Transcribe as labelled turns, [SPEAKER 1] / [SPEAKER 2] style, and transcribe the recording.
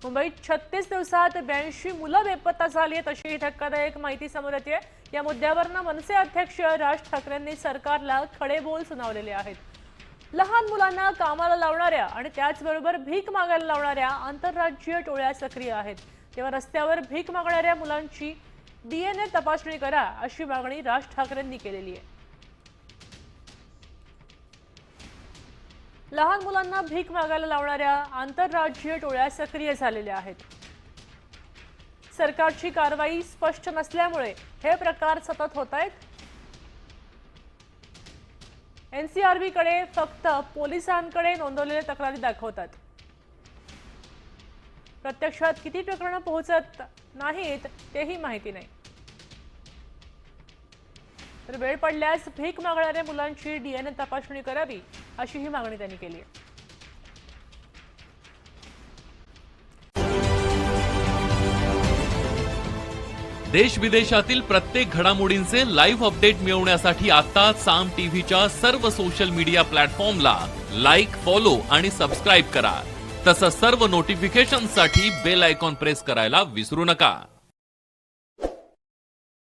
[SPEAKER 1] मुंबईत 36 दिवसात 82 मुलं बेपत्ता झाली आहेत अशी ही धक्कादायक माहिती समोर येते। या मुद्द्यावरनं मनसे अध्यक्ष राज ठाकरेंनी सरकारला खडे बोल सुनावलेले आहेत। लहान मुलांना कामाला लावणाऱ्या आणि त्याचबरोबर भीक मागायला लावणाऱ्या आंतरराज्यीय टोळ्या सक्रिय आहेत, तेव्हा रस्त्यावर भीक मागणाऱ्या मुलांची डीएनए तपासणी करा अशी मागणी राज ठाकरेंनी केलेली आहे। लहान मुलांना भीक मागायला लावणाऱ्या आंतरराज्यीय टोळ्या सक्रिय झालेल्या आहेत। सरकारची कारवाई स्पष्ट नसल्यामुळे हे प्रकार सतत होत आहेत। एनसीआरबी कडे फक्त पोलिसांकडे नोंदवलेल्या तक्रारी दाखवतात, प्रत्यक्षात किती प्रकरणं पोहोचत नाहीत तेही माहिती नाही। तर वेळ पडल्यास भीक मागणाऱ्या मुलांची डीएनए तपासणी करावी अशी ही मागणी त्यांनी केली आहे।
[SPEAKER 2] देश विदेशातील प्रत्येक घडामोडींचे लाईव्ह अपडेट मिळवण्यासाठी आता साम टीव्हीच्या सर्व सोशल मीडिया प्लॅटफॉर्मला लाईक, फॉलो आणि सबस्क्राईब करा। तसंच सर्व नोटिफिकेशनसाठी बेल आयकॉन प्रेस करायला विसरू नका।